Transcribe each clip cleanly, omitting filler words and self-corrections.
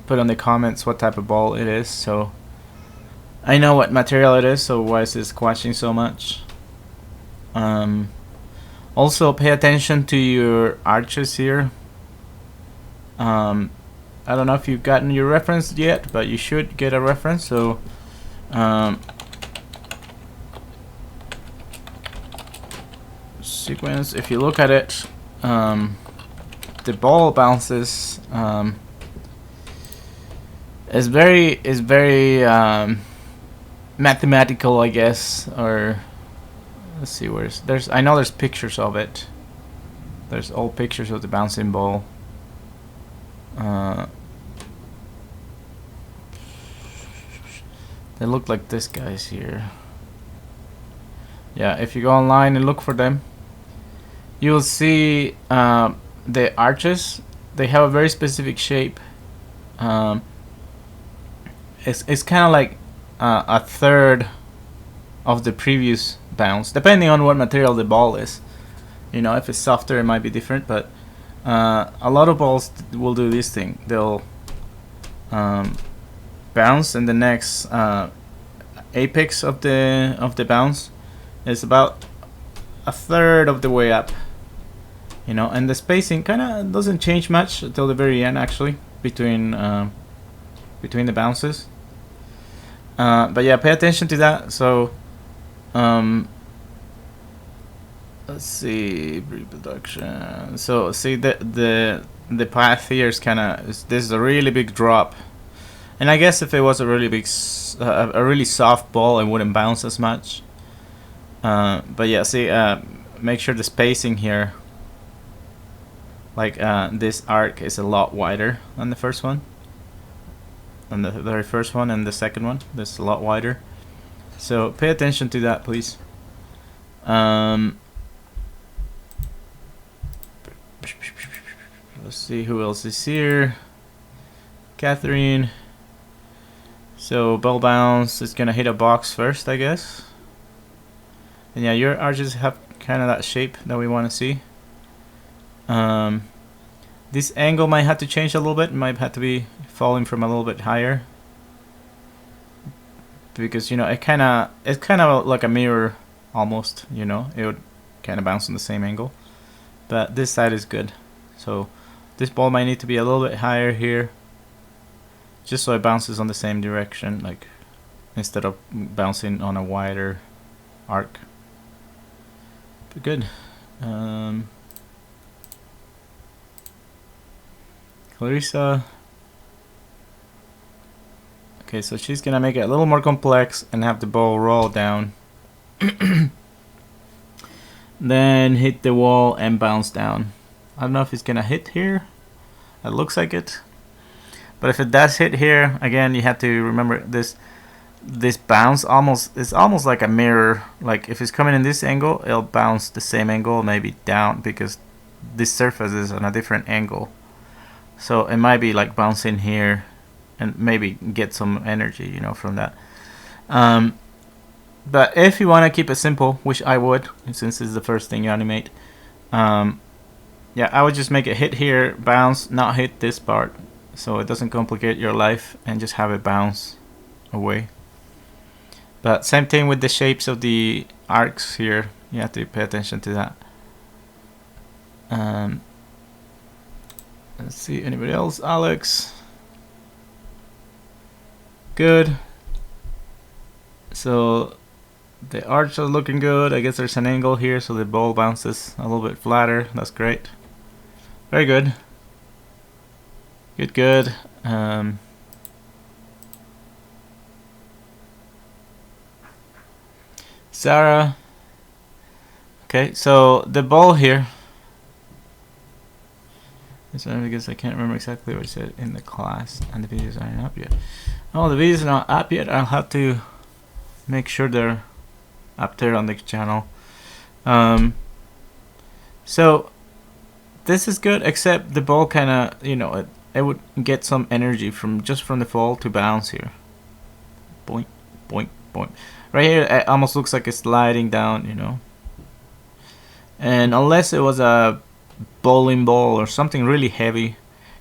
put on the comments what type of ball it is, so I know what material it is. So why is it squashing so much? Also, pay attention to your arches here. I don't know if you've gotten your reference yet, but you should get a reference. So sequence, if you look at it, the ball bounces is very mathematical, I guess. Or let's see, I know there's pictures of it. There's old pictures of the bouncing ball. They look like this guy's here. Yeah, if you go online and look for them, you'll see the arches. They have a very specific shape. It's kind of like a third of the previous bounce, depending on what material the ball is. You know, if it's softer, it might be different, but a lot of balls will do this thing. They'll bounce, and the next apex of the bounce is about a third of the way up. You know, and the spacing kind of doesn't change much until the very end, actually, between the bounces. But yeah, pay attention to that. So let's see, reproduction. So see the path here is this is a really big drop, and I guess if it was a really big a really soft ball, it wouldn't bounce as much. But yeah, see, make sure the spacing here, like this arc is a lot wider than the first one, and the very first one and the second one. This is a lot wider, so pay attention to that, please. Let's see who else is here. Catherine. So ball bounce is gonna hit a box first, I guess. And yeah, your arches have kind of that shape that we want to see. This angle might have to change a little bit. It might have to be falling from a little bit higher, because you know it's kind of like a mirror almost. You know, it would kind of bounce on the same angle, but this side is good. So this ball might need to be a little bit higher here, just so it bounces on the same direction, like instead of bouncing on a wider arc. But good. Clarissa. Okay, so she's gonna make it a little more complex and have the ball roll down. Then hit the wall and bounce down. I don't know if it's gonna hit here. It looks like it. But if it does hit here, again, you have to remember this bounce is almost like a mirror. Like if it's coming in this angle, it'll bounce the same angle, maybe down, because this surface is on a different angle. So it might be like bouncing here and maybe get some energy, you know, from that. But if you want to keep it simple, which I would, since it's the first thing you animate, yeah, I would just make it hit here, bounce, not hit this part, so it doesn't complicate your life, and just have it bounce away. But same thing with the shapes of the arcs here. You have to pay attention to that. Let's see, anybody else? Alex. Good. So the arch are looking good. I guess there's an angle here, so the ball bounces a little bit flatter. That's great. Very good. Good. Sarah. Okay, so the ball here. So I guess I can't remember exactly what I said in the class, and the videos aren't up yet. Oh, the videos are not up yet. I'll have to make sure they're up there on the channel. So this is good, except the ball kind of, you know, it would get some energy from the fall to bounce here. Boink, boink, boink. Right here, it almost looks like it's sliding down, you know. And unless it was a bowling ball or something really heavy,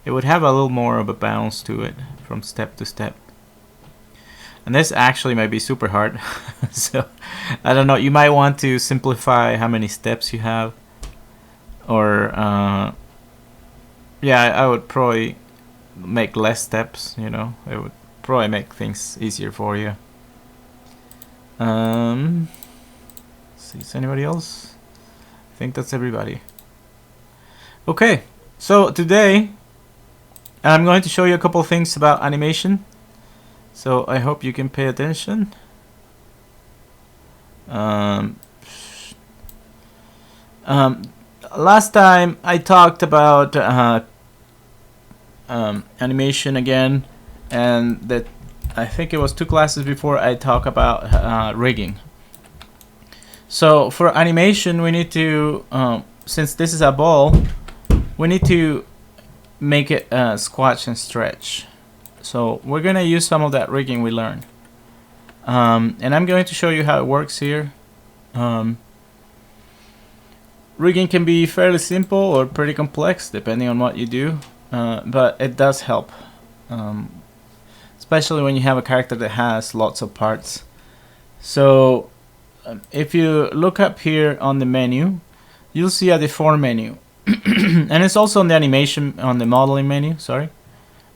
it would have a little more of a bounce to it from step to step. And this actually might be super hard. So I don't know, you might want to simplify how many steps you have, or yeah, I would probably make less steps, you know. It would probably make things easier for you. See, is anybody else? I think that's everybody. Okay, so today I'm going to show you a couple of things about animation. So I hope you can pay attention. Last time I talked about animation again, and that I think it was 2 classes before I talk about rigging. So for animation, we need to, since this is a ball, we need to make it squash and stretch. So we're gonna use some of that rigging we learned, and I'm going to show you how it works here. Rigging can be fairly simple or pretty complex depending on what you do, but it does help, especially when you have a character that has lots of parts. So if you look up here on the menu, you'll see a Deform menu. And it's also on the animation, on the modeling menu, sorry.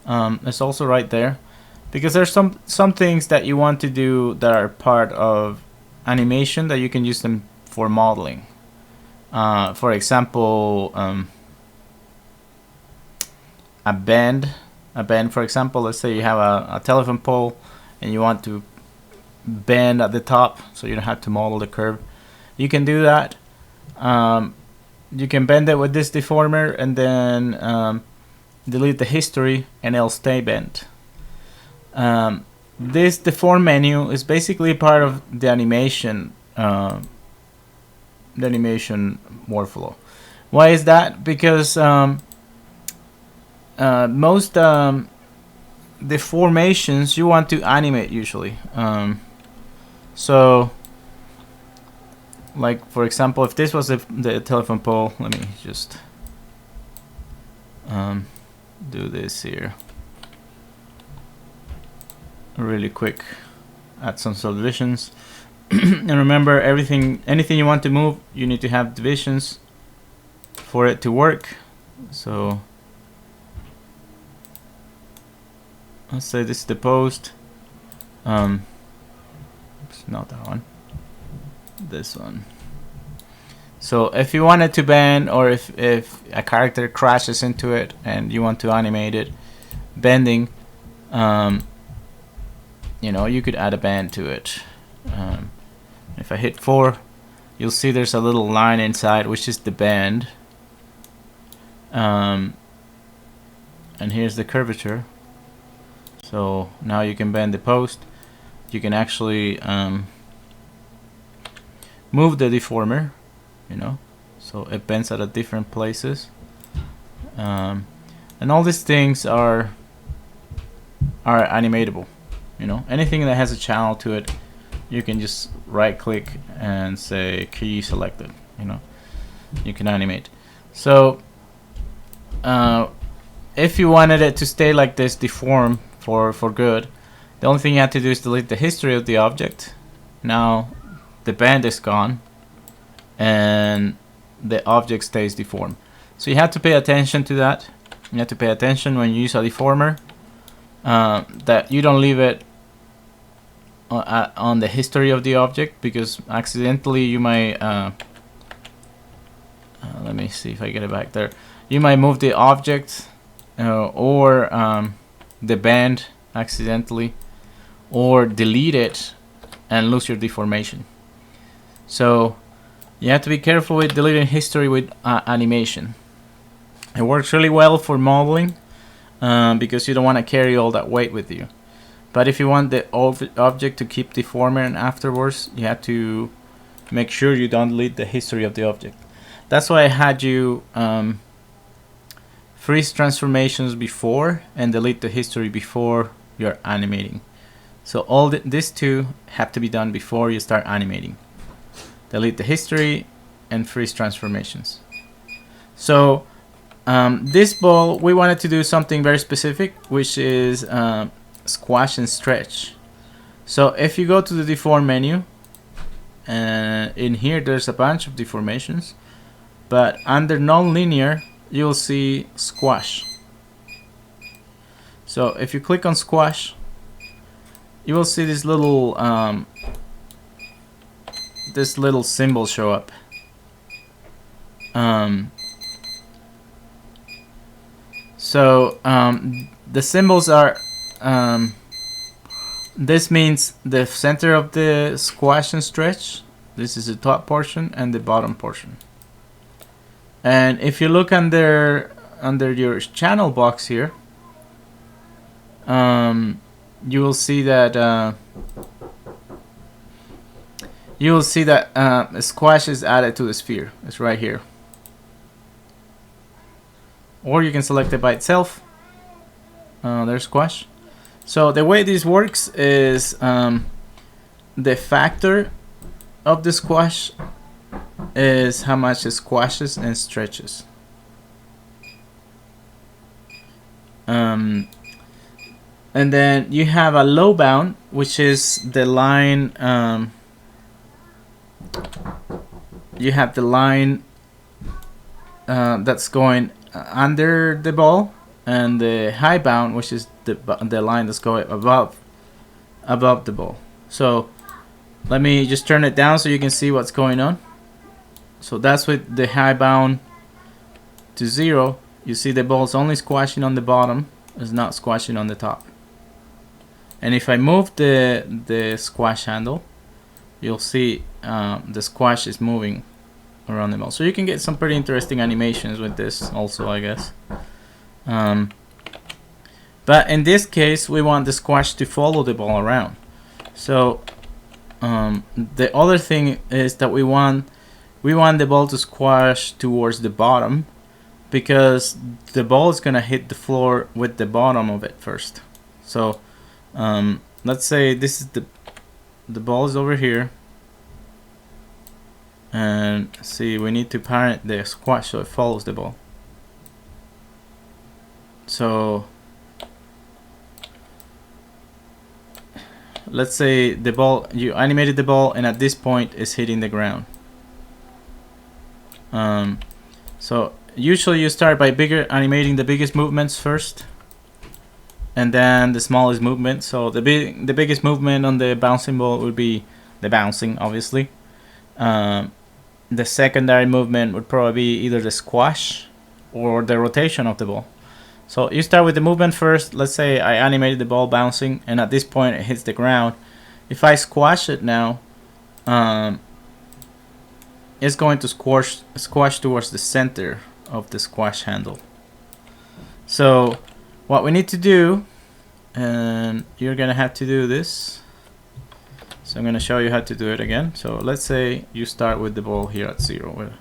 It's also right there, because there's some things that you want to do that are part of animation that you can use them for modeling. For example, a bend, for example, let's say you have a telephone pole and you want to bend at the top so you don't have to model the curve. You can do that. You can bend it with this deformer and then delete the history and it'll stay bent. This Deform menu is basically part of the animation workflow. Why is that? Because most deformations you want to animate usually. So like for example, if this was the telephone pole, let me just do this here really quick, add some subdivisions. And remember, anything you want to move, you need to have divisions for it to work. So let's say this is the post. It's not that one, this one. So if you want it to bend, or if a character crashes into it and you want to animate it bending, you know, you could add a bend to it. If I hit 4, you'll see there's a little line inside, which is the bend. And here's the curvature. So now you can bend the post. You can actually move the deformer, you know, so it bends at different places. And all these things are animatable. You know, anything that has a channel to it, you can just right click and say key selected, you know, you can animate. So if you wanted it to stay like this, deform for good, the only thing you have to do is delete the history of the object. Now the bend is gone and the object stays deformed. So you have to pay attention to that. You have to pay attention when you use a deformer, that you don't leave it on the history of the object, because accidentally you might let me see if I get it back there. You might move the object or the bend accidentally, or delete it and lose your deformation. So you have to be careful with deleting history with animation. It works really well for modeling because you don't want to carry all that weight with you. But if you want the object to keep deforming afterwards, you have to make sure you don't delete the history of the object. That's why I had you freeze transformations before and delete the history before you're animating. So all these two have to be done before you start animating. Delete the history and freeze transformations. So this ball, we wanted to do something very specific, which is squash and stretch. So if you go to the Deform menu, and in here there's a bunch of deformations, but under non-linear you'll see squash. So if you click on squash, you will see this little symbol show up. The symbols are this means the center of the squash and stretch. This is the top portion and the bottom portion. And if you look under your channel box here, you will see that a squash is added to the sphere. It's right here. Or you can select it by itself. There's squash. So the way this works is the factor of the squash is how much it squashes and stretches. And then you have a low bound, which is the line. You have the line that's going under the ball, and the high bound, which is the line that's going above the ball. So let me just turn it down so you can see what's going on. So that's with the high bound to 0. You see the ball's only squashing on the bottom, it's not squashing on the top. And if I move the squash handle, you'll see the squash is moving around the ball. So you can get some pretty interesting animations with this also, I guess. But in this case, we want the squash to follow the ball around. So the other thing is that we want the ball to squash towards the bottom, because the ball is gonna hit the floor with the bottom of it first. So let's say this is the ball is over here, and see, we need to parent the squash so it follows the ball. So let's say the ball, you animated the ball, and at this point is hitting the ground. So usually you start by animating the biggest movements first, and then the smallest movement. So the biggest movement on the bouncing ball would be the bouncing, obviously. The secondary movement would probably be either the squash or the rotation of the ball. So you start with the movement first. Let's say I animated the ball bouncing, and at this point it hits the ground. If I squash it now, it's going to squash towards the center of the squash handle. So what we need to do, and you're gonna have to do this. So I'm gonna show you how to do it again. So let's say you start with the ball here at 0.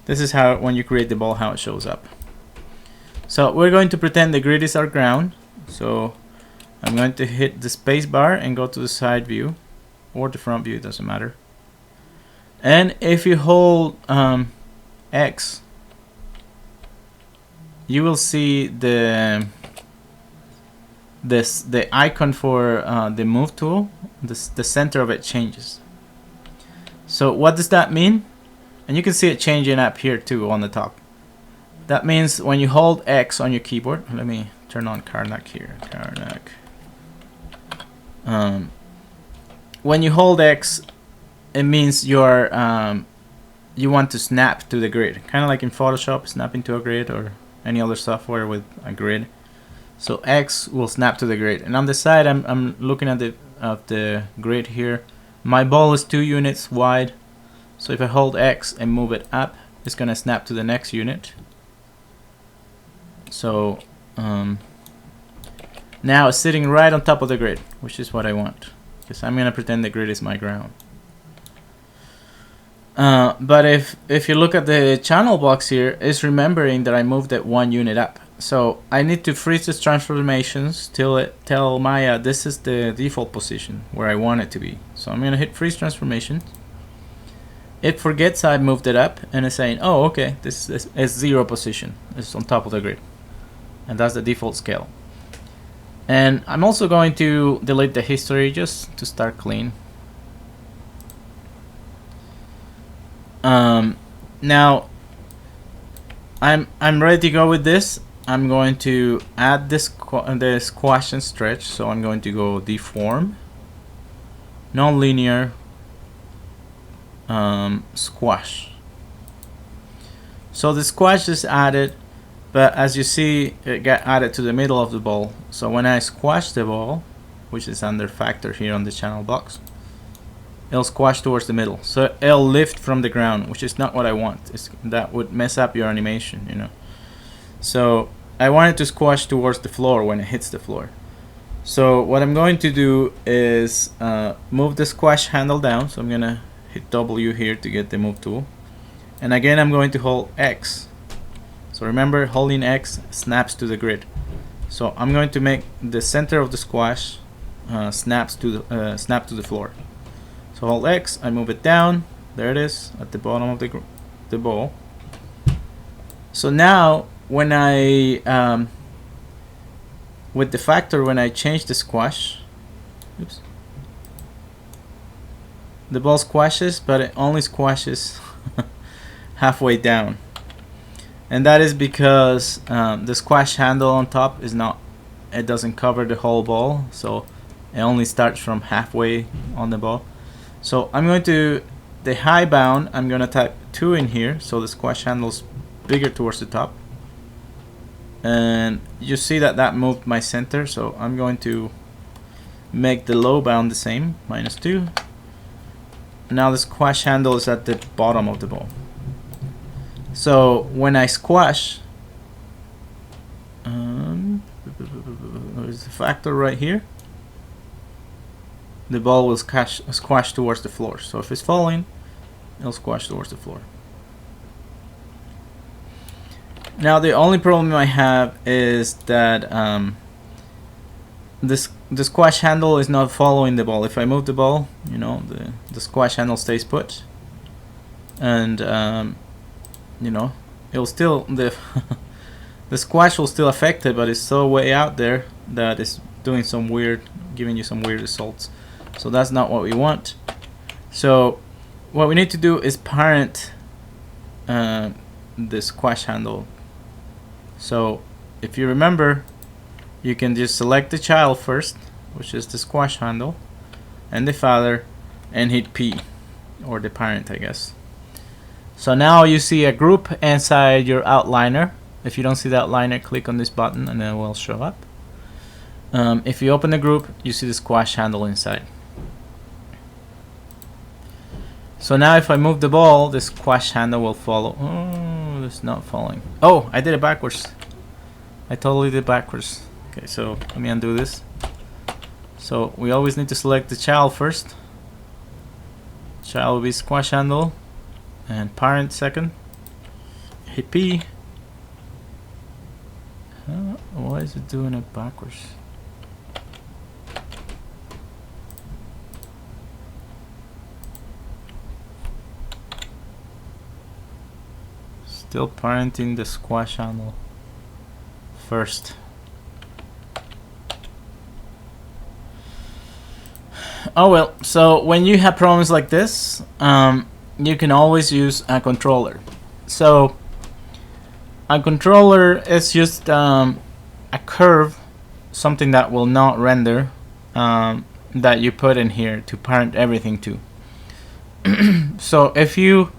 This is how, when you create the ball, how it shows up. So we're going to pretend the grid is our ground. So I'm going to hit the space bar and go to the side view or the front view, it doesn't matter. And if you hold X, you will see the icon for the move tool. The center of it changes. So what does that mean? And you can see it changing up here too on the top. That means when you hold X on your keyboard, let me turn on Karnak here. Karnak. When you hold X, it means you're you want to snap to the grid, kind of like in Photoshop, snapping to a grid, or any other software with a grid. So X will snap to the grid, and on the side, I'm looking at the grid here. My ball is 2 units wide, so if I hold X and move it up, it's gonna snap to the next unit. So now it's sitting right on top of the grid, which is what I want, because I'm gonna pretend the grid is my ground. But if you look at the channel box here, it's remembering that I moved it 1 unit up. So I need to freeze its transformations till it tell Maya this is the default position where I want it to be. So I'm gonna hit freeze transformation. it forgets I moved it up and it's saying, oh, okay, this is 0 position. It's on top of the grid. And that's the default scale. And I'm also going to delete the history just to start clean. Now I'm ready to go with this. I'm going to add this squash and stretch. So I'm going to go deform, nonlinear, squash. So the squash is added, but as you see, it got added to the middle of the ball. So when I squash the ball, which is under factor here on the channel box, it'll squash towards the middle. So it'll lift from the ground, which is not what I want. That would mess up your animation, you know. So I want it to squash towards the floor when it hits the floor. So what I'm going to do is move the squash handle down. So I'm gonna hit W here to get the move tool. And again, I'm going to hold X. So remember, holding X snaps to the grid. So I'm going to make the center of the squash snap to the floor. So hold X, I move it down. There it is at the bottom of the ball. So now when I with the factor, when I change the squash, oops, the ball squashes, but it only squashes halfway down. And that is because the squash handle on top is not, it doesn't cover the whole ball, so it only starts from halfway on the ball. So I'm going to, the high bound, I'm going to type 2 in here, so the squash handle's bigger towards the top. And you see that that moved my center, so I'm going to make the low bound the same, -2. Now the squash handle is at the bottom of the ball. So when I squash, there's the factor right here, the ball will squash towards the floor. So if it's falling, it'll squash towards the floor. Now the only problem I have is that the squash handle is not following the ball. If I move the ball, you know, the squash handle stays put, and you know, it'll still, the squash will still affect it, but it's so way out there that it's doing some weird, giving you some weird results. So that's not what we want. So what we need to do is parent the squash handle. So if you remember, you can just select the child first, which is the squash handle, and the father, and hit P, or the parent, I guess. So now you see a group inside your outliner. If you don't see the outliner, click on this button and it will show up. If you open the group, you see the squash handle inside. So now if I move the ball, the squash handle will follow. Oh, it's not following. Oh, I did it backwards. I totally did backwards. Okay, so let me undo this. So we always need to select the child first. Child will be squash handle, and parent second. Hit P. Why is it doing it backwards? Still parenting the squash handle first. Oh well, so when you have problems like this, you can always use a controller. So a controller is just a curve, something that will not render, that you put in here to parent everything to. So if you,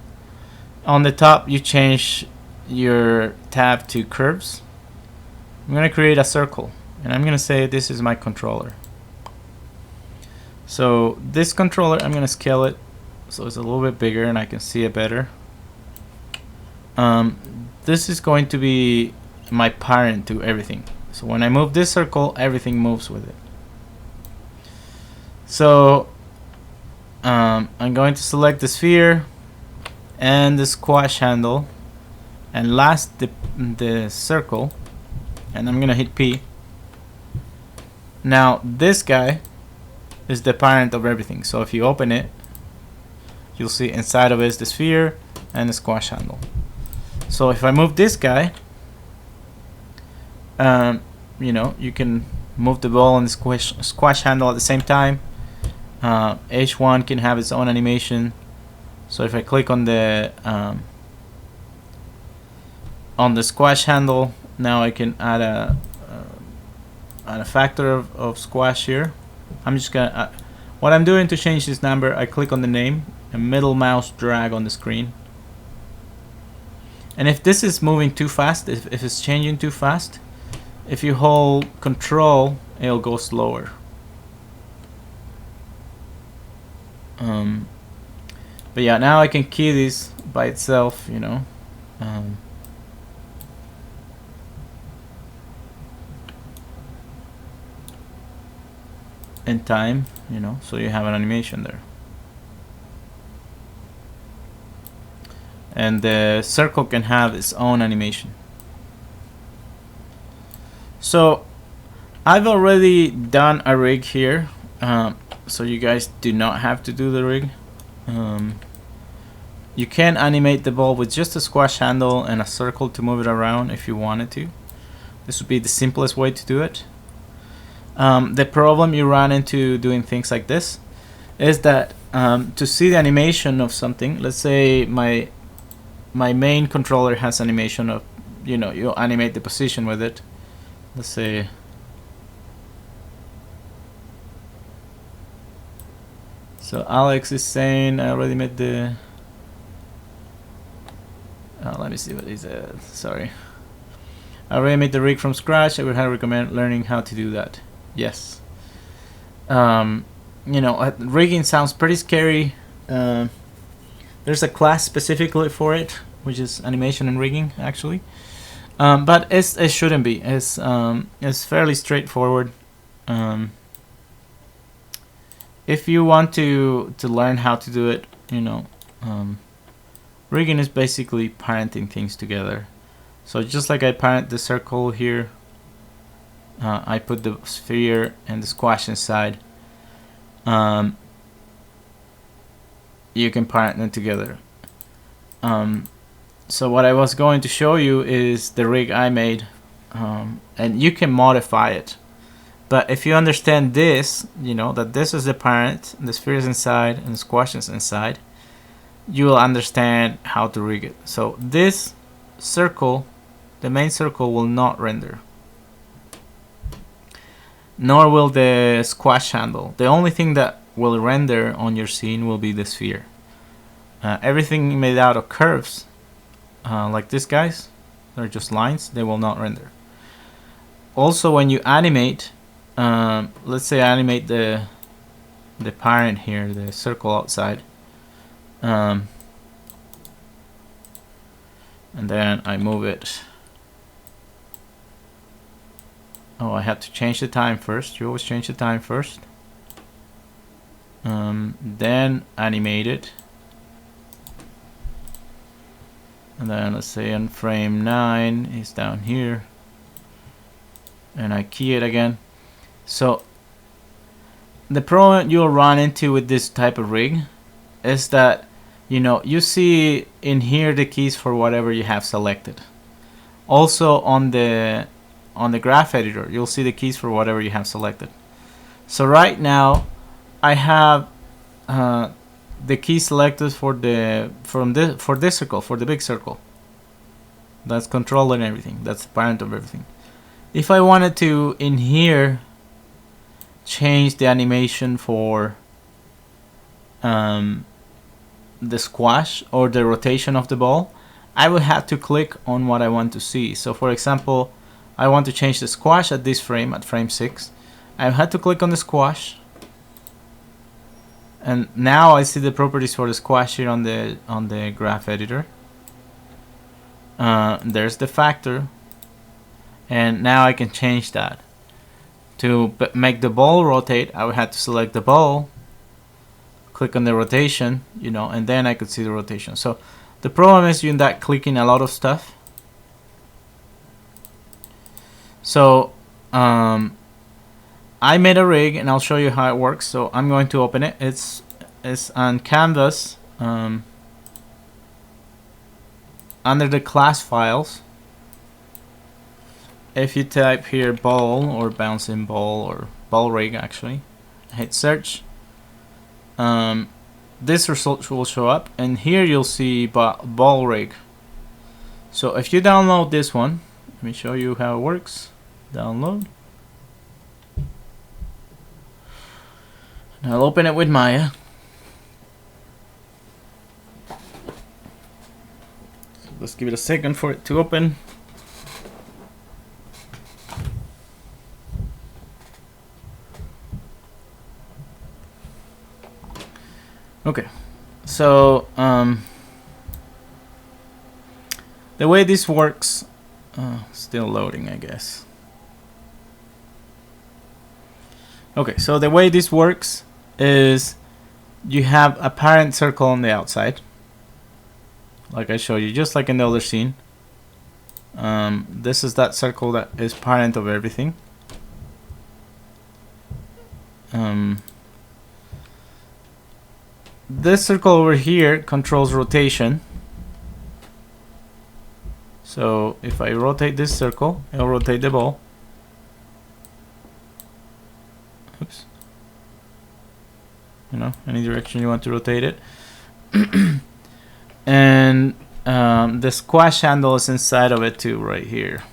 on the top, you change your tab to curves, I'm going to create a circle, and I'm going to say this is my controller. So this controller, I'm going to scale it so it's a little bit bigger and I can see it better. This is going to be my parent to everything. So when I move this circle, everything moves with it. So I'm going to select the sphere and the squash handle, and last the circle, and I'm gonna hit P. Now this guy is the parent of everything. So if you open it, you'll see inside of it is the sphere and the squash handle. So if I move this guy, you know, you can move the ball and the squash handle at the same time. H1 can have its own animation. So if I click on the squash handle, now I can add a factor of squash here. I'm just gonna what I'm doing to change this number, I click on the name and middle mouse drag on the screen. And if this is moving too fast, if it's changing too fast, if you hold control, it'll go slower. But yeah, now I can key this by itself, you know. In time, you know, so you have an animation there. And the circle can have its own animation. So I've already done a rig here, so you guys do not have to do the rig. You can animate the ball with just a squash handle and a circle to move it around if you wanted to. This would be the simplest way to do it. The problem you run into doing things like this is that to see the animation of something, let's say my main controller has animation of, you know, you animate the position with it. Let's say so Alex is saying I already made the let me see what he said. Sorry, I already made the rig from scratch. I would highly recommend learning how to do that. Yes. You know, rigging sounds pretty scary. There's a class specifically for it, which is animation and rigging, actually. But it shouldn't be. It's fairly straightforward. If you want to learn how to do it, you know, rigging is basically parenting things together. So just like I parent the circle here, I put the sphere and the squash inside. You can parent them together. So what I was going to show you is the rig I made, and you can modify it. But if you understand this, you know that this is the parent, the sphere is inside, and the squash is inside, you will understand how to rig it. So this circle, the main circle, will not render, nor will the squash handle. The only thing that will render on your scene will be the sphere. Everything made out of curves, like this guys, they're just lines, they will not render. Also, when you animate, let's say I animate the parent here, the circle outside, and then I move it. Oh, I had to change the time first. You always change the time first. Then animate it. And then let's say on frame 9 is down here. And I key it again. So the problem you'll run into with this type of rig is that, you know, you see in here the keys for whatever you have selected. Also on the graph editor, you'll see the keys for whatever you have selected. So right now I have the key selected for this circle, for the big circle. That's control and everything. That's the parent of everything. If I wanted to in here change the animation for the squash or the rotation of the ball, I would have to click on what I want to see. So for example, I want to change the squash at this frame, at frame 6. I had to click on the squash, and now I see the properties for the squash here on the graph editor. There's the factor, and now I can change that. To make the ball rotate, I would have to select the ball, click on the rotation, you know, and then I could see the rotation. So the problem is you end up clicking a lot of stuff. So I made a rig, and I'll show you how it works. So I'm going to open it. It's on canvas, under the class files, if you type here ball or bouncing ball or ball rig, actually, hit search, this result will show up, and here you'll see ball rig. So if you download this one, let me show you how it works. Download. And I'll open it with Maya. So let's give it a second for it to open. Okay, so the way this works, still loading, I guess. Okay, so the way this works is you have a parent circle on the outside, like I showed you, just like in the other scene. This is that circle that is parent of everything. This circle over here controls rotation. So if I rotate this circle, it'll rotate the ball. Oops. You know, any direction you want to rotate it. And the squash handle is inside of it too, right here.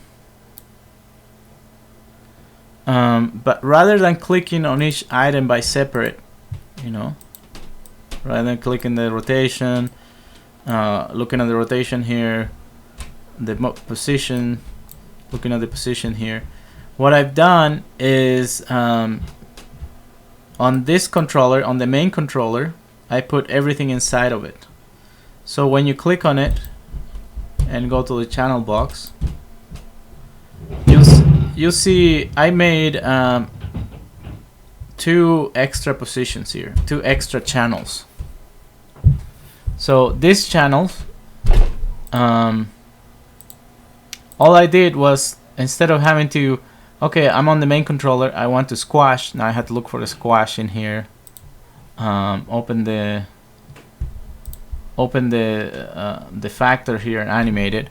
But rather than clicking on each item by separate, you know, rather than clicking the rotation, looking at the rotation here, the position, looking at the position here, what I've done is on this controller, on the main controller, I put everything inside of it. So when you click on it and go to the channel box, you'll see I made 2 extra positions here, 2 extra channels. So this channel, all I did was, instead of having to, okay, I'm on the main controller, I want to squash, now I had to look for the squash in here, open the factor here and animate it.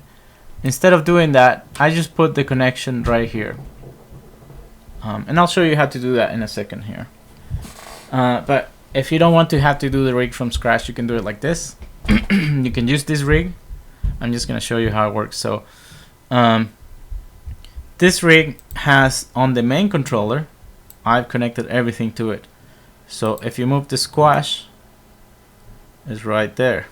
Instead of doing that, I just put the connection right here, and I'll show you how to do that in a second here. But if you don't want to have to do the rig from scratch, you can do it like this. You can use this rig. I'm just gonna show you how it works. So this rig has, on the main controller, I've connected everything to it. So if you move the squash, it's right there.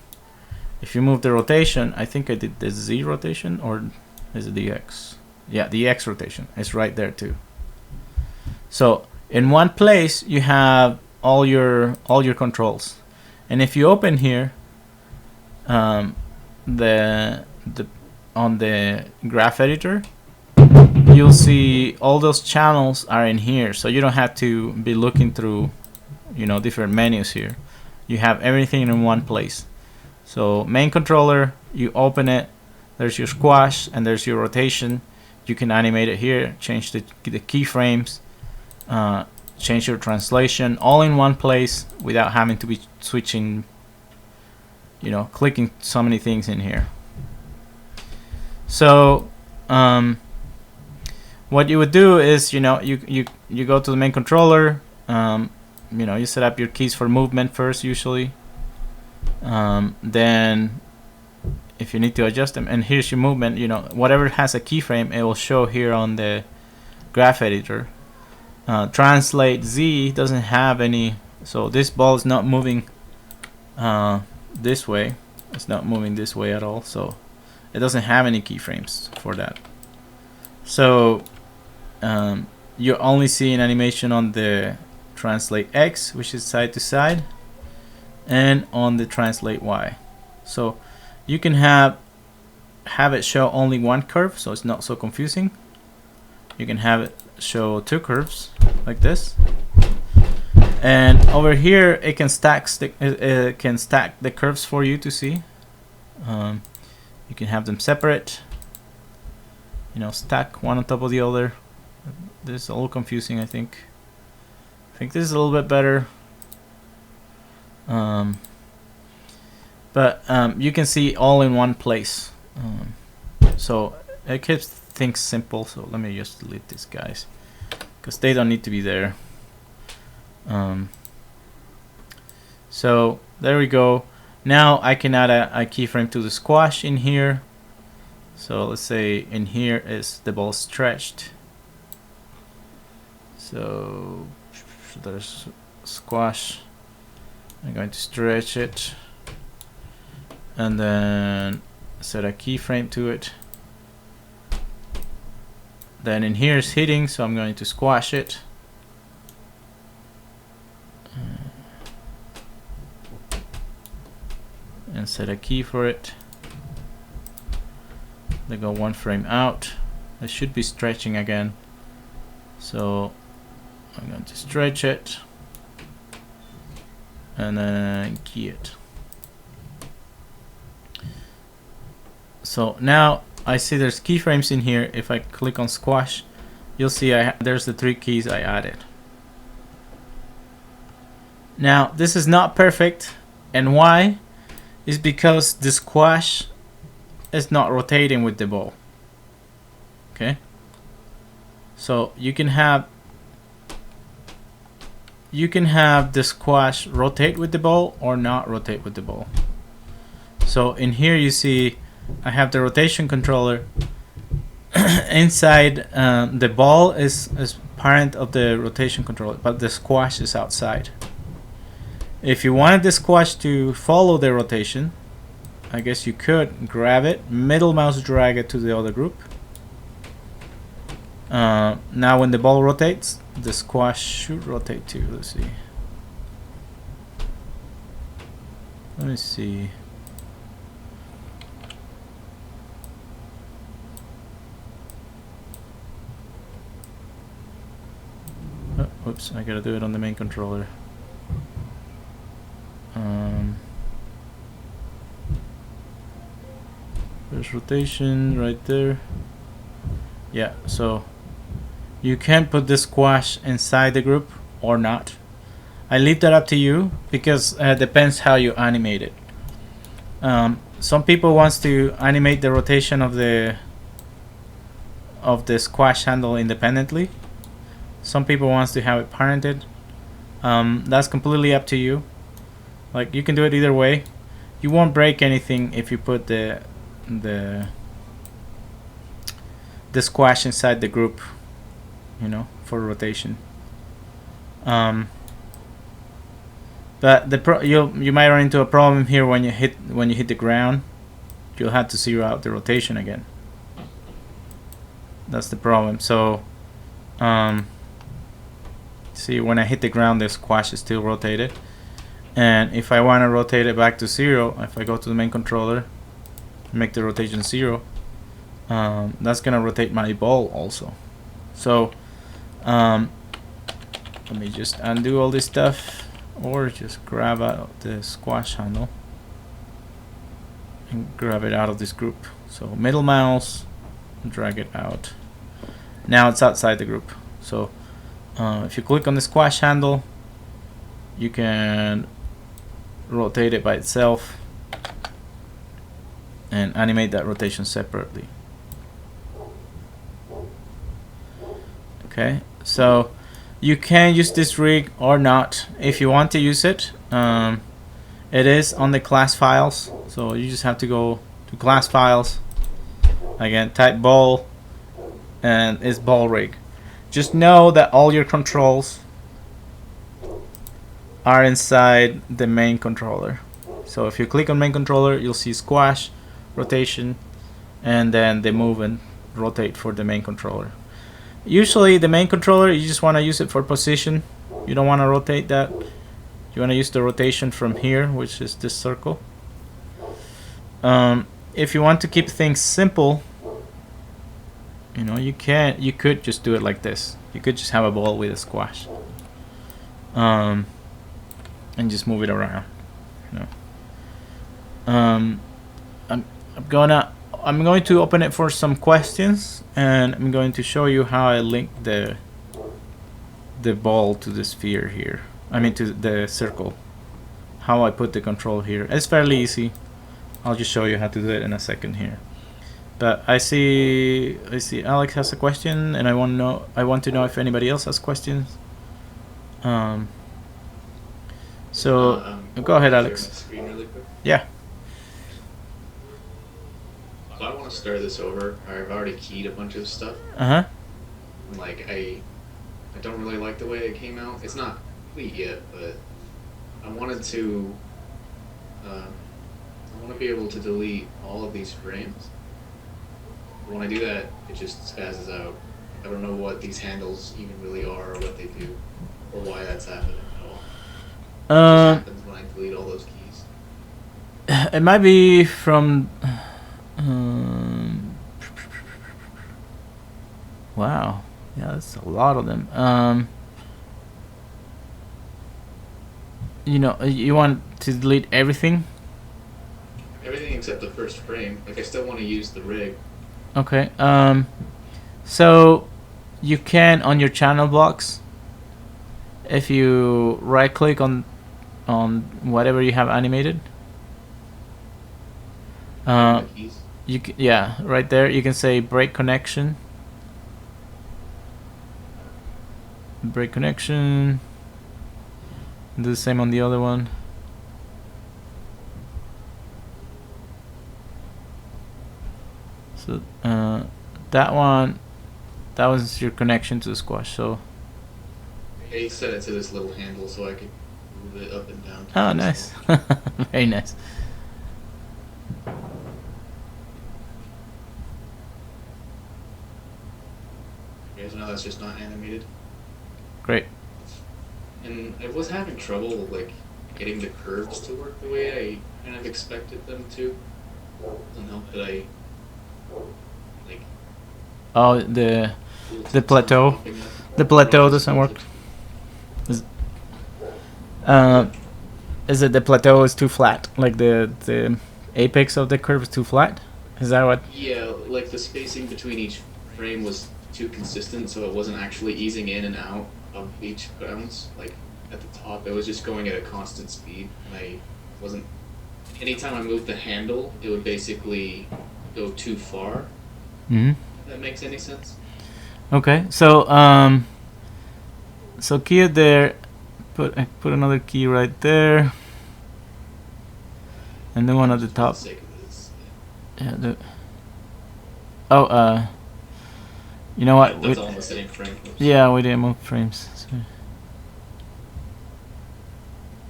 If you move the rotation, I think I did the Z rotation, or is it the X? Yeah, the X rotation is right there too. So in one place you have all your controls, and if you open here, on the graph editor, you'll see all those channels are in here, so you don't have to be looking through, you know, different menus here. You have everything in one place. So main controller, you open it, there's your squash and there's your rotation. You can animate it here, change the keyframes, change your translation, all in one place without having to be switching, you know, clicking so many things in here. So what you would do is, you know, you go to the main controller, you know, you set up your keys for movement first usually, then if you need to adjust them, and here's your movement, you know, whatever has a keyframe, it will show here on the graph editor. Translate Z doesn't have any, so this ball is not moving this way, it's not moving this way at all, so it doesn't have any keyframes for that. So you're only seeing animation on the translate X, which is side to side, and on the translate Y. So you can have it show only one curve, so it's not so confusing. You can have it show 2 curves like this, and over here it can stack the curves for you to see. You can have them separate, you know, stack one on top of the other. This is a little confusing, I think. I think this is a little bit better. but you can see all in one place. So it keeps things simple. So let me just delete these guys because they don't need to be there. So there we go. Now I can add a keyframe to the squash in here. So let's say in here is the ball stretched. So there's squash. I'm going to stretch it and then set a keyframe to it. Then in here is hitting, so I'm going to squash it. And set a key for it. They go one frame out. It should be stretching again. So I'm going to stretch it and then key it. So now I see there's keyframes in here. If I click on squash, you'll see there's the 3 keys I added. Now this is not perfect, and why is because the squash is not rotating with the ball. Okay, so you can have the squash rotate with the ball or not rotate with the ball. So in here you see I have the rotation controller. Inside the ball is parent of the rotation controller, but the squash is outside. If you wanted the squash to follow the rotation, I guess you could grab it, middle mouse drag it to the other group. Now when the ball rotates, the squash should rotate too. Let's see. Let me see. Oh, whoops, I gotta do it on the main controller. There's rotation right there. Yeah, so you can put the squash inside the group or not. I leave that up to you because it depends how you animate it. Some people wants to animate the rotation of the squash handle independently. Some people wants to have it parented. That's completely up to you. Like, you can do it either way. You won't break anything if you put the squash inside the group, you know, for rotation. But you might run into a problem here when you hit the ground. You'll have to zero out the rotation again. That's the problem. So see, when I hit the ground, the squash is still rotated, and if I want to rotate it back to 0, if I go to the main controller, make the rotation 0, that's gonna rotate my ball also. So let me just undo all this stuff, or just grab out the squash handle and grab it out of this group. So middle mouse, drag it out. Now it's outside the group. So if you click on the squash handle, you can rotate it by itself and animate that rotation separately. Okay, so you can use this rig or not if you want to use it. It is on the class files, so you just have to go to class files, again type ball, and it's ball rig. Just know that all your controls are inside the main controller. So if you click on main controller, you'll see squash, rotation, and then the move and rotate for the main controller. Usually the main controller, you just want to use it for position. You don't want to rotate that. You want to use the rotation from here, which is this circle. If you want to keep things simple, you know, you could just do it like this. You could just have a ball with a squash, and just move it around. You know. I'm going to open it for some questions, and I'm going to show you how I link the ball to the sphere here. I mean to the circle. how I put the control here. It's fairly easy. I'll just show you how to do it in a second here. But I see Alex has a question, and I want to know if anybody else has questions. So go ahead, Alex. Screen really quick. Yeah. So I want to start this over. I've already keyed a bunch of stuff. Like I don't really like the way it came out. It's not complete yet, but I wanted to. I want to be able to delete all of these frames. But when I do that, it just spazzes out. I don't know what these handles even really are, or what they do, or why that's happening at all. What happens when I delete all those keys? It might be from. Wow. Yeah, that's a lot of them. You want to delete everything? Everything except the first frame. Like I still want to use the rig. Okay. So you can on your channel blocks, if you right click on whatever you have animated. Yeah, right there you can say break connection. Break connection. Do the same on the other one. So that was your connection to the squash. So I set it to this little handle so I could move it up and down. Oh, nice. Very nice. Okay, so now that's just not animated. Great. And I was having trouble like getting the curves to work the way I kind of expected them to. Doesn't help that I like. Oh, the plateau. The plateau doesn't work. Is it the plateau is too flat? Like the apex of the curve is too flat? Is that what? Yeah, like the spacing between each frame was too consistent, so it wasn't actually easing in and out of each bounce. Like at the top, it was just going at a constant speed. And I wasn't. Anytime I moved the handle, it would basically go too far. Mm-hmm. If that makes any sense. Okay, so key it there. Put another key right there, and then one at the top. Yeah. You know what? That's all in the same frame. Yeah, we didn't move frames.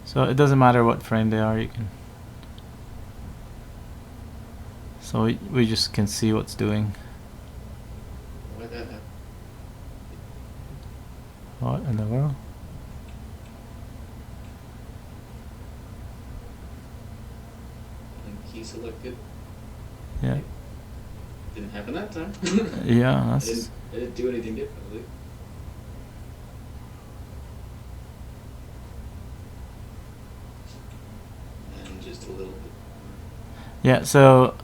So it doesn't matter what frame they are. You can. So we just can see what's doing. Why that happen? What in the world? And key selected. Yeah. Didn't happen that time. Yeah, I that's. didn't do anything differently. And just a little bit more. Yeah. So.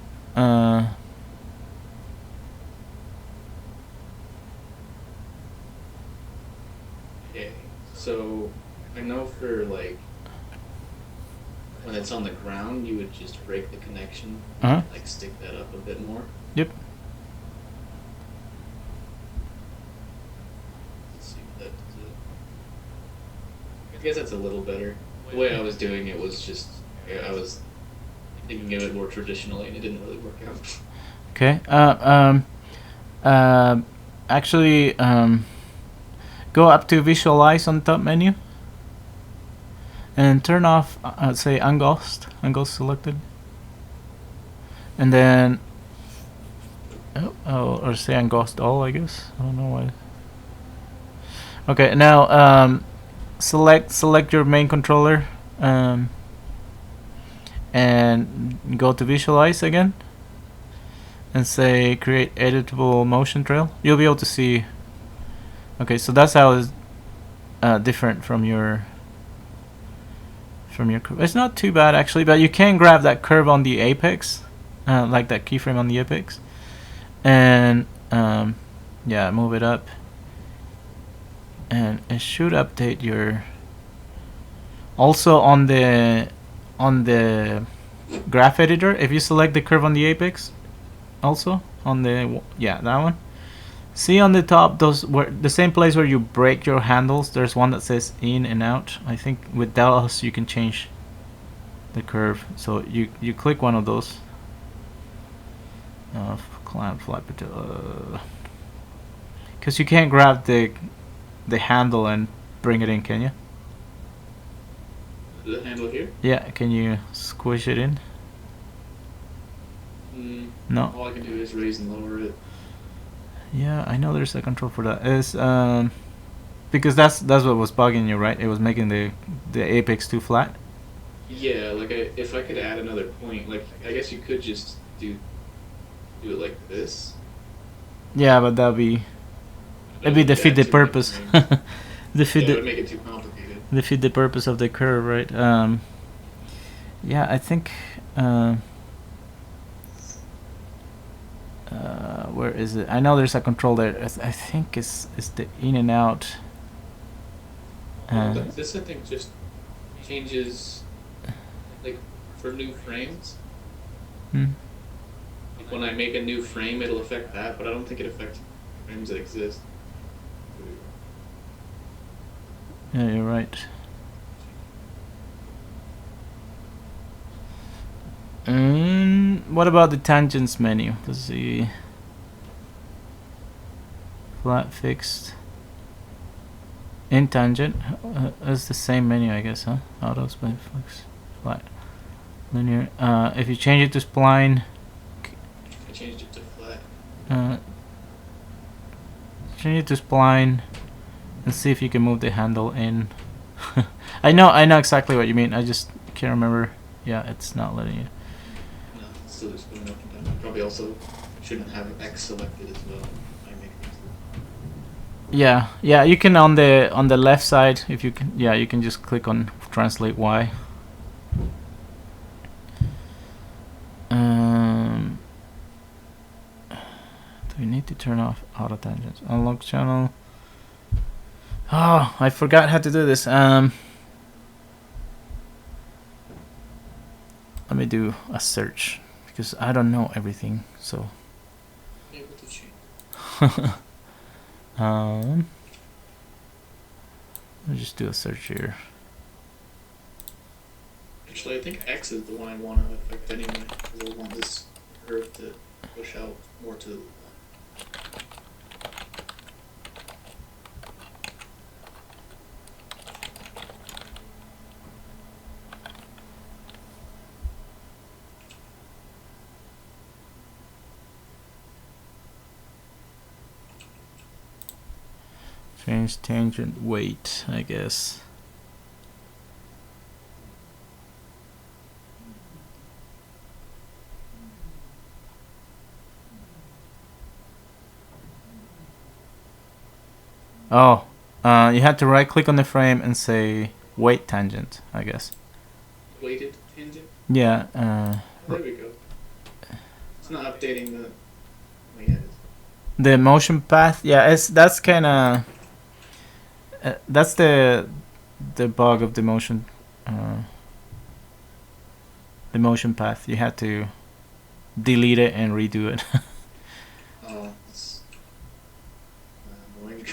Okay, so I know for like when it's on the ground, you would just break the connection, like stick that up a bit more. Yep. Let's see if that does it. I guess that's a little better. The way I was doing it was just I was thinking of it more traditionally, and it didn't really work out. Okay. Actually, go up to visualize on the top menu, and turn off. Say Ungost selected, and then. Or say Ungost all. I guess I don't know why. Okay. Now, select your main controller, and go to visualize again. And say create editable motion trail. You'll be able to see. Okay, so that's how it's different from your curve. It's not too bad actually, but you can grab that curve on the apex, like that keyframe on the apex, and yeah, move it up, and it should update your. Also on the on the graph editor, if you select the curve on the apex, also on the that one. See on the top those where the same place where you break your handles. There's one that says in and out. I think with those you can change the curve. So you click one of those. Clamp flat because you can't grab the handle and bring it in, can you? The handle here? Yeah, can you squish it in? No. All I can do is raise and lower it. Yeah, I know there's a control for that. It's because that's what was bugging you, right? It was making the apex too flat. Yeah, like if I could add another point, like I guess you could just do it like this. Yeah, but it'd be defeat the purpose. It would make it too complicated. Defeat the purpose of the curve, right? Yeah, I think. Where is it? I know there's a control there. I think it's the in and out. This I think just changes, like for new frames. Like when I make a new frame, it'll affect that, but I don't think it affects frames that exist. Yeah, you're right. What about the tangents menu? Let's see. Flat, fixed. In tangent. It's the same menu, I guess, huh? Auto, spline, flex, flat, linear. If you change it to spline. I changed it to flat. Change it to spline and see if you can move the handle in. I know exactly what you mean. I just can't remember. Yeah, it's not letting you. No, it's still just going up and down. I probably also shouldn't have X selected as well. Yeah, you can on the left side if you can. Yeah, you can just click on translate Y. Do we need to turn off auto tangents? Unlock channel. Oh, I forgot how to do this. Let me do a search because I don't know everything. So. Let me just do a search here. Actually, I think X is the one I want to affect anyway, because I want this curve to push out more to the left. Change tangent weight, I guess. Oh, you have to right click on the frame and say weight tangent, I guess. Weighted tangent? Yeah. There we go. It's not updating the. Oh, yeah, the motion path. Yeah, that's kind of. That's the bug of the motion. The motion path. You have to delete it and redo it. Oh, it's annoying.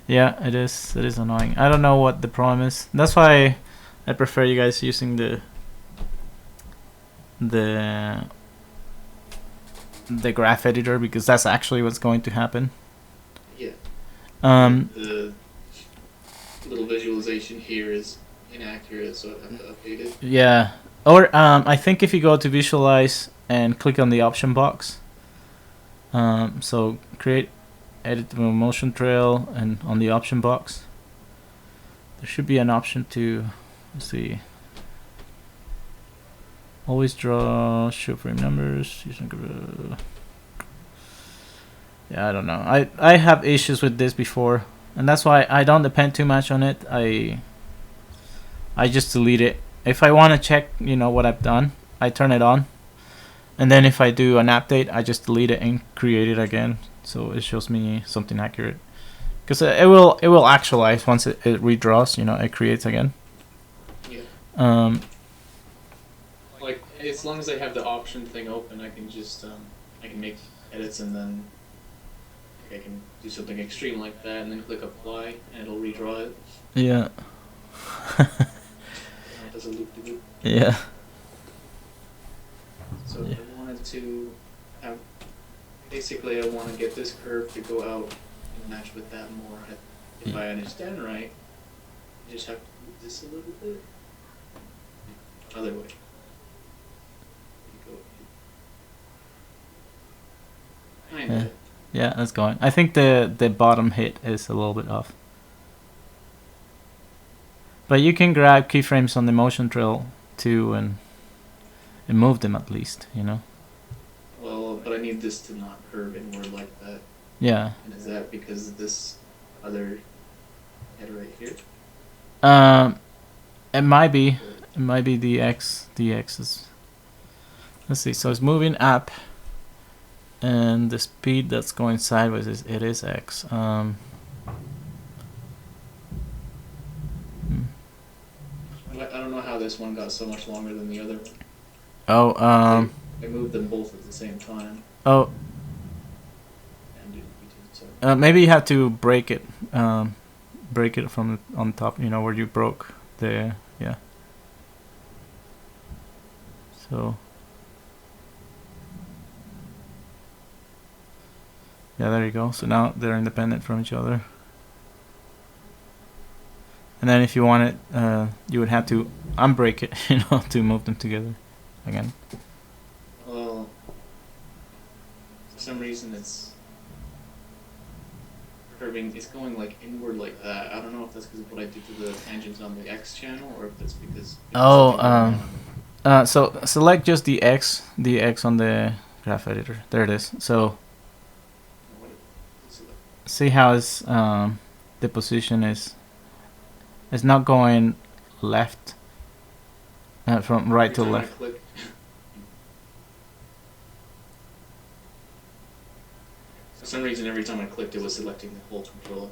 Yeah, it is. It is annoying. I don't know what the problem is. That's why I prefer you guys using the graph editor, because that's actually what's going to happen. Yeah. The little visualization here is inaccurate, so I have to update it. Yeah. Or I think if you go to visualize and click on the option box, so create editable motion trail, and on the option box there should be an option to, let's see, always draw show frame numbers using. Yeah, I don't know. I have issues with this before, and that's why I don't depend too much on it. I just delete it. If I want to check, what I've done, I turn it on, and then if I do an update, I just delete it and create it again, so it shows me something accurate. Because it will actualize once it redraws. It creates again. Yeah. as long as I have the option thing open, I can just I can make edits and then I can do something extreme like that and then click apply and it'll redraw it. Yeah. It does a loop-de-loop. Yeah. So if I wanted to have, basically I want to get this curve to go out and match with that more. If I understand right, I just have to move this a little bit. Other way. Kinda. Yeah, that's going. I think the bottom hit is a little bit off. But you can grab keyframes on the motion trail too and move them at least, you know. Well, but I need this to not curve inward like that. Yeah. And is that because of this other head right here? It might be. It might be the X. The X is. Let's see. So it's moving up, and the speed that's going sideways is X. I don't know how this one got so much longer than the other one. Oh. I moved them both at the same time. Oh. Maybe you have to break it. Break it from on top. You know where you broke the yeah. So. Yeah, there you go. So now they're independent from each other. And then if you want it, you would have to unbreak it, you know, to move them together again. Well, for some reason it's curving. It's going like inward like that. I don't know if that's because of what I did to the tangents on the X channel, or if that's because. So select just the X on the graph editor. There it is. So. See how it's the position is. It's not going left from right to left. For some reason, every time I clicked, it was selecting the whole controller.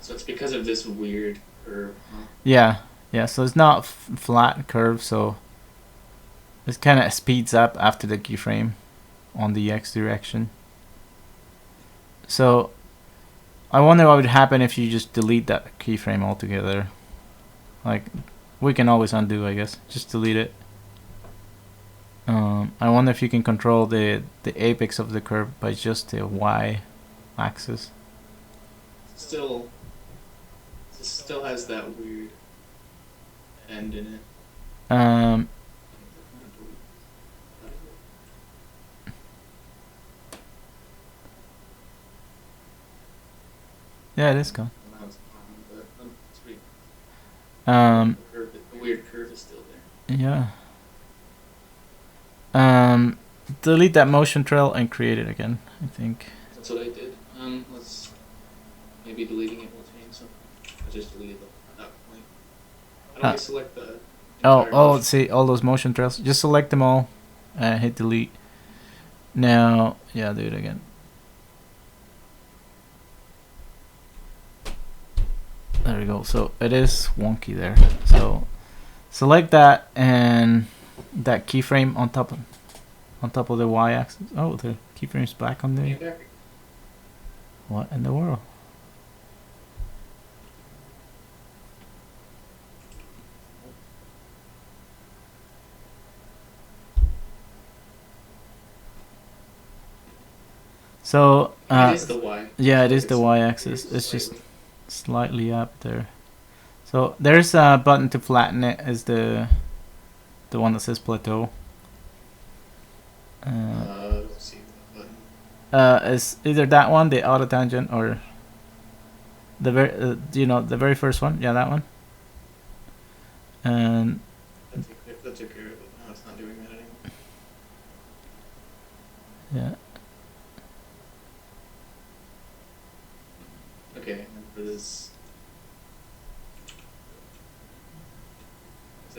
So it's because of this weird curve. Huh? Yeah. So it's not flat curve. So it kind of speeds up after the keyframe on the X direction. So I wonder what would happen if you just delete that keyframe altogether. Like, we can always undo, I guess. Just delete it. I wonder if you can control the apex of the curve by just the Y axis. Still has that weird end in it. Yeah, it is gone. The weird curve is still there. Yeah. Delete that motion trail and create it again, I think. That's what I did. Let's maybe deleting it will change something. I just deleted them at that point. How do I select the let's see, all those motion trails. Just select them all and hit delete. Now, yeah, do it again. There we go. So it is wonky there. So select that and that keyframe on top of the Y-axis. Oh, the keyframe's back on the. What in the world? So it is the Y. Yeah, it is the Y-axis. It's just slightly up there. So there's a button to flatten it. Is the one that says plateau. Let's see the button. Is either that one, the auto tangent, or the the very first one. Yeah, that one. And that took care of it. No, it's not doing that anymore. Yeah. Okay, and for this,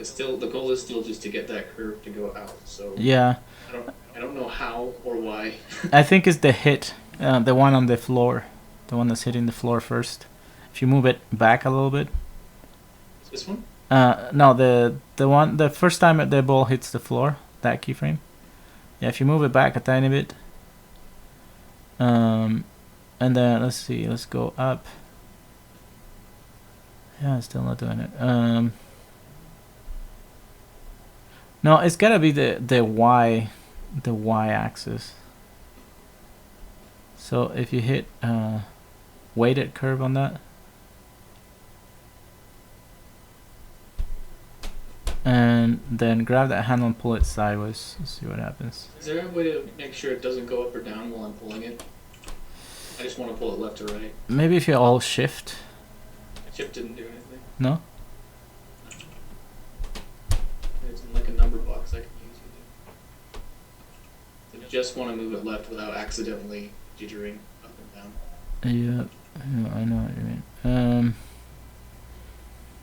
so the goal is still just to get that curve to go out. So yeah. I don't know how or why. I think it's the hit, the one on the floor, the one that's hitting the floor first. If you move it back a little bit. This one? No, the first time the ball hits the floor, that keyframe. Yeah, if you move it back a tiny bit. And then let's see, let's go up. Yeah, it's still not doing it. No, it's gotta be the y axis. So if you hit weighted curve on that, and then grab that handle and pull it sideways. Let's see what happens. Is there a way to make sure it doesn't go up or down while I'm pulling it? I just want to pull it left or right. Maybe if you all shift. Shift didn't do anything. No? It's like a number box I can use. I just want to move it left without accidentally jittering up and down. Yeah, I know what you mean.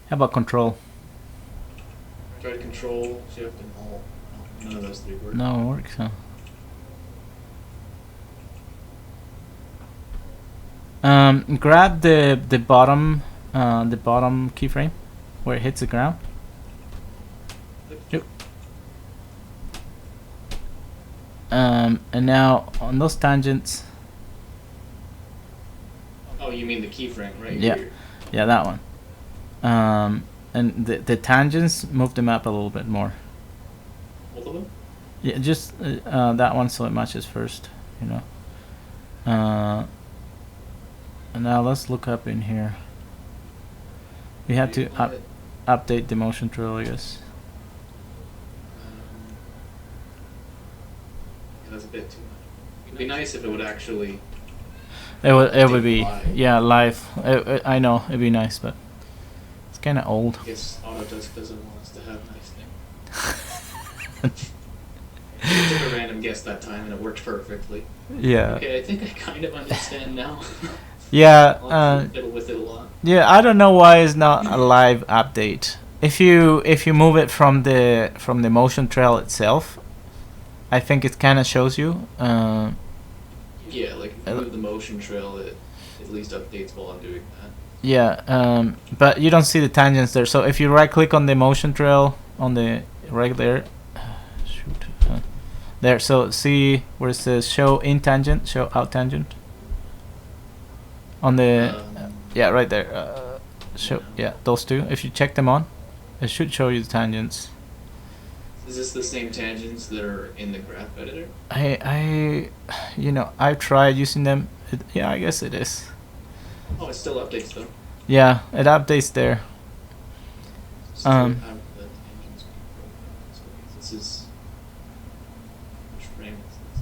How about control? Try to control, shift, and alt. None of those three work. No, it works, huh? Grab the bottom keyframe where it hits the ground. Yep. And now on those tangents. Oh, you mean the keyframe, right? Yeah, here. Yeah, that one. And the tangents, move them up a little bit more. Both of them? Yeah, just that one so it matches first, you know. And now let's look up in here. We have to update the motion trail, I guess. Yeah, that's a bit too much. It'd be nice if it would actually. It would be live. Yeah, live. I know it'd be nice, but it's kind of old. I guess Autodesk doesn't want us to have nice things. I took a random guess that time and it worked perfectly. Yeah. Okay, I think I kind of understand now. Yeah. I'll fiddle with it a lot. Yeah, I don't know why it's not a live update. If you move it from the motion trail itself, I think it kind of shows you. Yeah, like if you move the motion trail, it at least updates while I'm doing that. Yeah, but you don't see the tangents there. So if you right click on the motion trail on the right there, shoot, there. So see where it says show in tangent, show out tangent. On the yeah, right there. Show those two. If you check them on, it should show you the tangents. Is this the same tangents that are in the graph editor? I've tried using them. Yeah, I guess it is. Oh, it still updates though. Yeah, it updates there. Still have the tangents being broken. So this is which frame is this?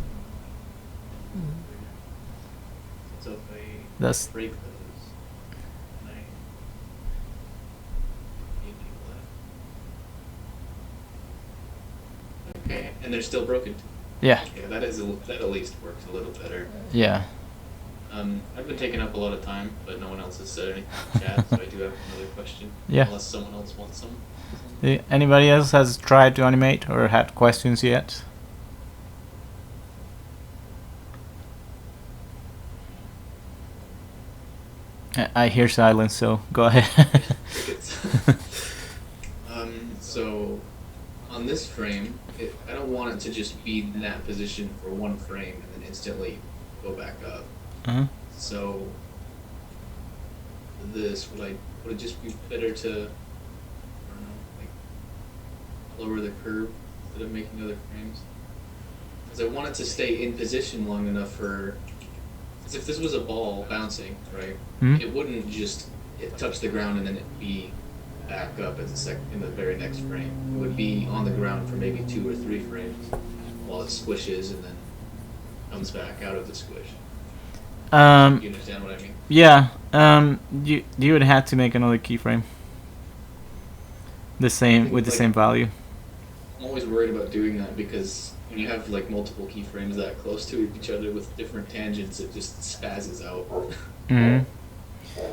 So if I That's break those, and I need to left. Okay, and they're still broken. yeah. Okay, that at least works a little better. Yeah. I've been taking up a lot of time, but no one else has said anything in chat, so I do have another question. Yeah. Unless someone else wants some. Anybody else has tried to animate or had questions yet? I hear silence, so go ahead. So on this frame, I don't want it to just be in that position for one frame and then instantly go back up. So this would it just be better to, I don't know, like lower the curve instead of making other frames? Because I want it to stay in position long enough for, because if this was a ball bouncing, right, it wouldn't just touch the ground and then it'd be back up as in the very next frame. It would be on the ground for maybe 2 or 3 frames while it squishes and then comes back out of the squish. You understand what I mean? Yeah. You would have to make another keyframe. The same with the same value. I'm always worried about doing that because when you have like multiple keyframes that close to each other with different tangents, it just spazzes out.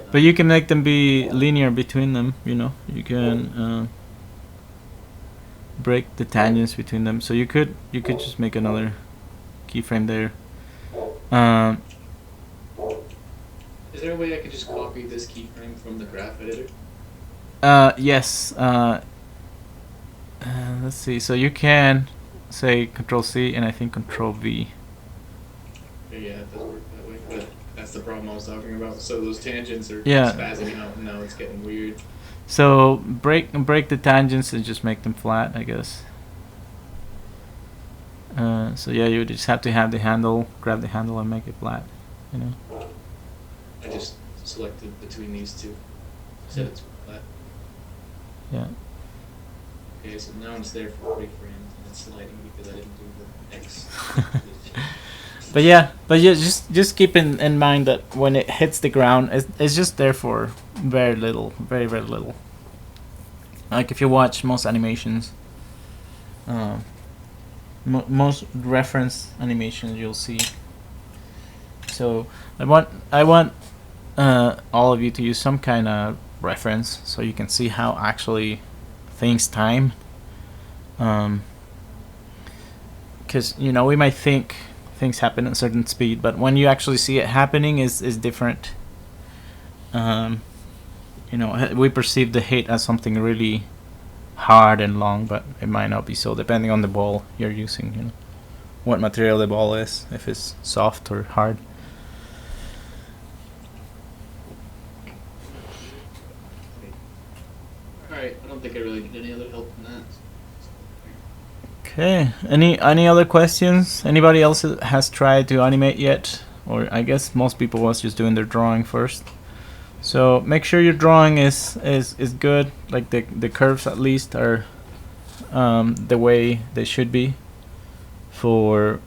But you can make them be linear between them. You can break the tangents between them. So you could just make another keyframe there. Is there a way I could just copy this keyframe from the graph editor? Yes. Let's see. So you can say Control C and I think Control V. Yeah, it does work that way. But that's the problem I was talking about. So those tangents are spazzing out, and now it's getting weird. So break the tangents and just make them flat, I guess. So yeah, you just have to have the handle, grab the handle and make it flat, you know. I just selected between these two. Said it's flat. Yeah. Okay, so now it's there for reframes and it's sliding because I didn't do the X. But yeah, just keep in mind that when it hits the ground, it's just there for very little, very little. Like if you watch most animations, most reference animations you'll see. So I want all of you to use some kind of reference so you can see how actually things time. Because you know we might think things happen at a certain speed, but when you actually see it happening is different. You know, we perceive the hit as something really hard and long, but it might not be so, depending on the ball you're using, you know, what material the ball is, if it's soft or hard. Alright, I don't think I really need any other help in that. Okay, any other questions? Anybody else has tried to animate yet? Or I guess most people was just doing their drawing first. So make sure your drawing is good, like the curves at least are the way they should be for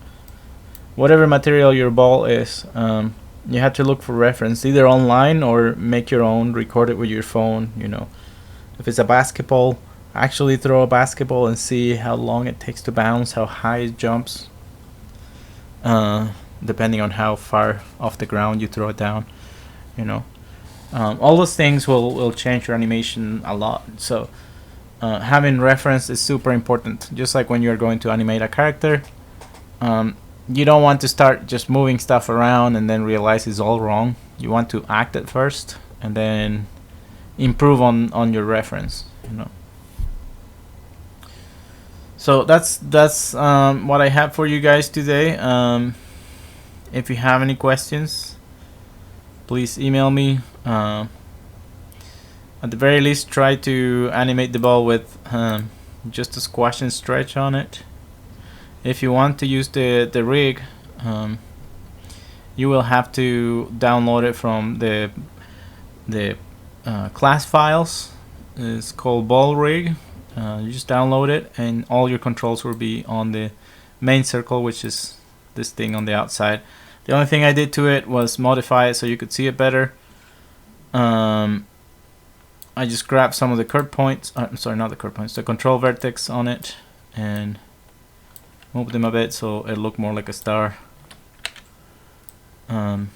whatever material your ball is. You have to look for reference either online or make your own, record it with your phone, you know. If it's a basketball, actually throw a basketball and see how long it takes to bounce, how high it jumps, depending on how far off the ground you throw it down, you know. All those things will change your animation a lot. So having reference is super important. Just like when you're going to animate a character, you don't want to start just moving stuff around and then realize it's all wrong. You want to act it first and then improve on your reference, you know. So that's what I have for you guys today. If you have any questions, please email me. At the very least, try to animate the ball with just a squash and stretch on it. If you want to use the rig, you will have to download it from the class files. It's called ball rig. You just download it and all your controls will be on the main circle, which is this thing on the outside. The only thing I did to it was modify it so you could see it better. I just grabbed some of the curve points, sorry, not the curve points, the control vertex on it and moved them a bit so it looked more like a star. You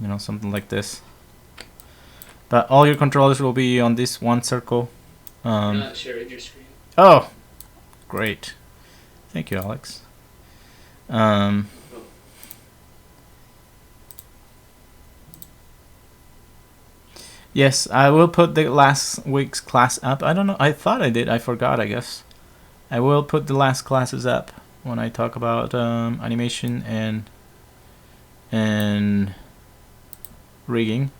know, something like this. But all your controllers will be on this one circle. You're not sharing your screen. Oh, great. Thank you, Alex. Yes, I will put the last week's class up. I don't know. I thought I did. I forgot, I guess. I will put the last classes up when I talk about animation and rigging.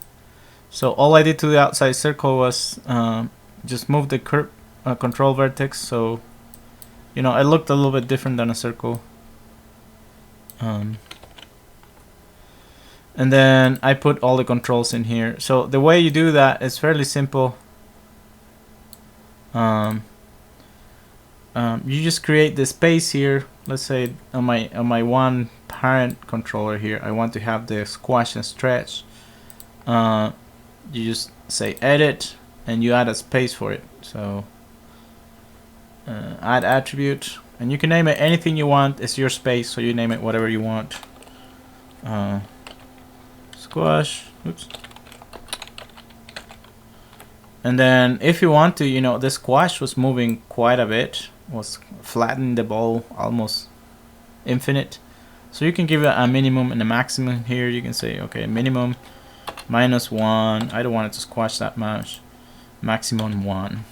So all I did to the outside circle was just move the curve control vertex, so you know it looked a little bit different than a circle. And then I put all the controls in here. So the way you do that is fairly simple. You just create the space here. Let's say on my one parent controller here, I want to have the squash and stretch. You just say edit and you add a space for it. So add attribute, and you can name it anything you want. It's your space, so you name it whatever you want. Squash, oops. And then if you want to, you know, the squash was moving quite a bit, was flattening the ball almost infinite. So you can give it a minimum and a maximum here. You can say, okay, minimum -1. I don't want it to squash that much. maximum 1,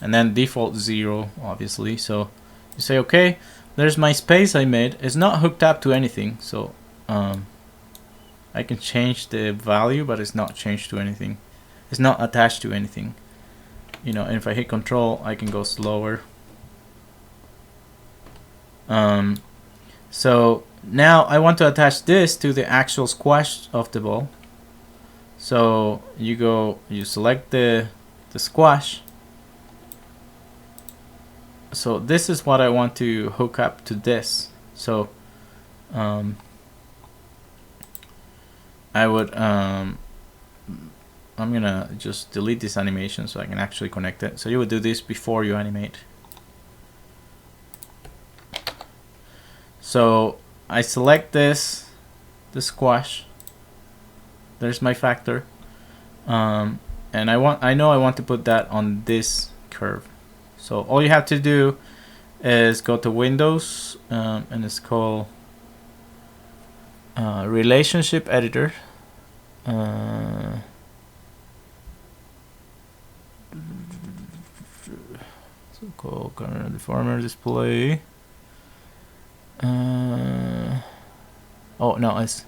and then default 0, obviously. So you say, okay, there's my space I made. It's not hooked up to anything, so I can change the value, but it's not changed to anything. It's not attached to anything. You know, and if I hit control, I can go slower. So now I want to attach this to the actual squash of the ball. So you select the squash. So this is what I want to hook up to this. So I would I'm gonna just delete this animation so I can actually connect it. So you would do this before you animate. So I select this, the squash. There's my factor, and I know I want to put that on this curve. So all you have to do is go to Windows, and it's called Relationship Editor. So called Deformer Display. Oh no, it's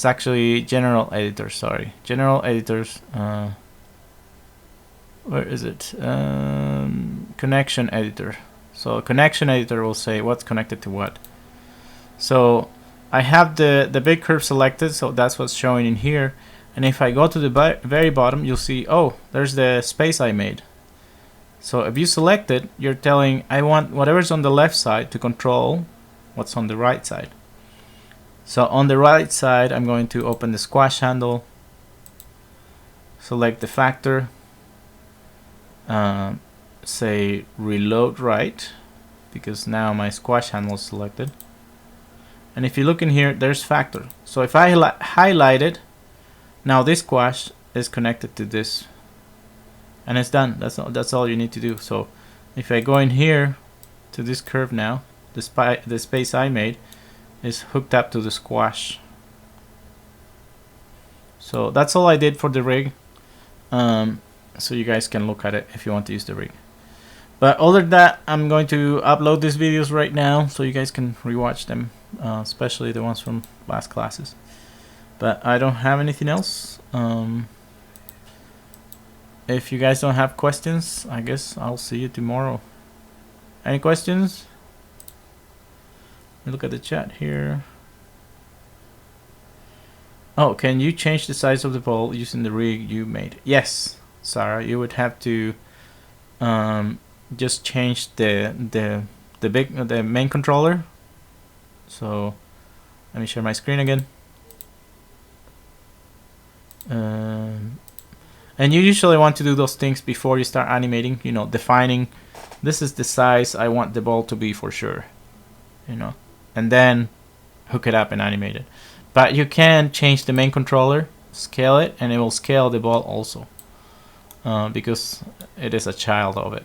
actually General Editor. Sorry, General Editors. Where is it? Connection Editor. So Connection Editor will say what's connected to what. So I have the big curve selected, so that's what's showing in here. And if I go to the very bottom, you'll see, oh, there's the space I made. So if you select it, you're telling I want whatever's on the left side to control what's on the right side. So on the right side, I'm going to open the squash handle, select the factor, say reload right, because now my squash handle is selected. And if you look in here, there's factor. So if I highlight it, now this squash is connected to this, and it's done. That's all you need to do. So if I go in here to this curve now, the space I made is hooked up to the squash. So that's all I did for the rig. So you guys can look at it if you want to use the rig. But other than that, I'm going to upload these videos right now so you guys can rewatch them, especially the ones from last classes. But I don't have anything else. If you guys don't have questions, I guess I'll see you tomorrow. Any questions? Let me look at the chat here. Oh, can you change the size of the ball using the rig you made? Yes, Sarah, you would have to just change the main controller. So let me share my screen again. And you usually want to do those things before you start animating, you know, defining this is the size I want the ball to be for sure, you know, and then hook it up and animate it. But you can change the main controller, scale it, and it will scale the ball also, because it is a child of it.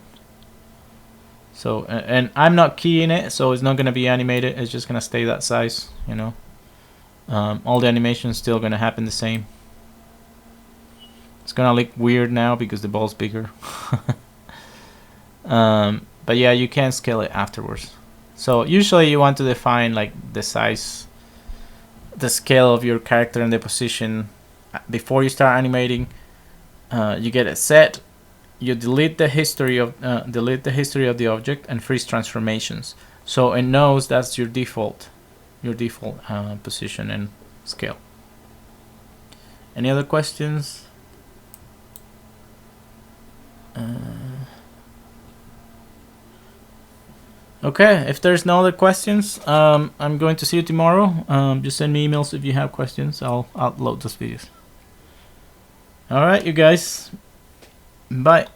So, and I'm not keying it, so it's not going to be animated, it's just going to stay that size, you know. All the animation is still going to happen the same. It's gonna look weird now because the ball's bigger. But yeah, you can scale it afterwards. So usually you want to define like the size, the scale of your character and the position before you start animating. You get it set. You delete the history of the object and freeze transformations. So it knows that's your default position and scale. Any other questions? Okay, if there's no other questions, I'm going to see you tomorrow. Just send me emails if you have questions. I'll upload those videos. Alright, you guys. Bye.